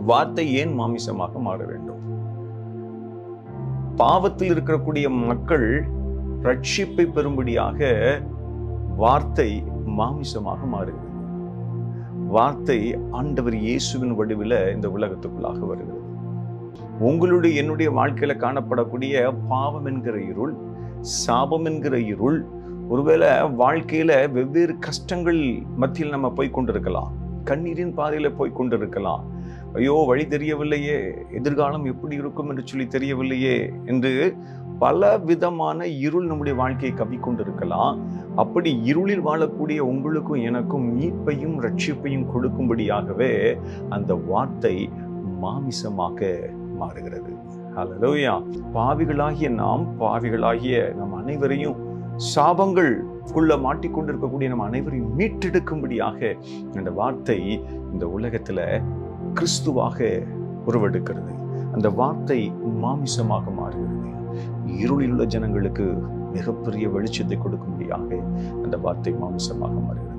வார்த்தை ஏன் மாமிசமாக மாற வேண்டும்? பாவத்தில் இருக்கக்கூடிய மக்கள் ரட்சிப்பை பெறும்படியாக வார்த்தை மாமிசமாக மாறுகிறது. வார்த்தை ஆண்டவர் இயேசுவின் வடிவில இந்த உலகத்துக்குள்ளாக வருகிறது. உங்களுடைய என்னுடைய வாழ்க்கையில காணப்படக்கூடிய பாவம் என்கிற இருள், சாபம் என்கிற இருள், ஒருவேளை வாழ்க்கையில வெவ்வேறு கஷ்டங்கள் மத்தியில் நம்ம போய் கொண்டிருக்கலாம், கண்ணீரின் பாதையில போய் கொண்டிருக்கலாம். ஐயோ, வழி தெரியவில்லையே, எதிர்காலம் எப்படி இருக்கும் என்று சொல்லி தெரியவில்லையே என்று பல விதமான இருள் நம்முடைய வாழ்க்கையை கவ்விக்கொண்டிருக்கலாம். அப்படி இருளில் வாழக்கூடிய உங்களுக்கும் எனக்கும் மீட்பையும் ரட்சிப்பையும் கொடுக்கும்படியாகவே அந்த வார்த்தை மாமிசமாக மாறுகிறது. ஹல்லேலூயா. பாவிகளாகிய நம் அனைவரையும், சாபங்களுக்குள்ள மாட்டிக்கொண்டிருக்கக்கூடிய நம் அனைவரையும் மீட்டெடுக்கும்படியாக அந்த வார்த்தை இந்த உலகத்துல கிறிஸ்துவாக உருவெடுக்கிறது. அந்த வார்த்தை மாமிசமாக மாறுகிறது. இருளில் உள்ள ஜனங்களுக்கு மிகப்பெரிய வெளிச்சத்தை கொடுக்கும்படியாக அந்த வார்த்தை மாமிசமாக மாறுகிறது.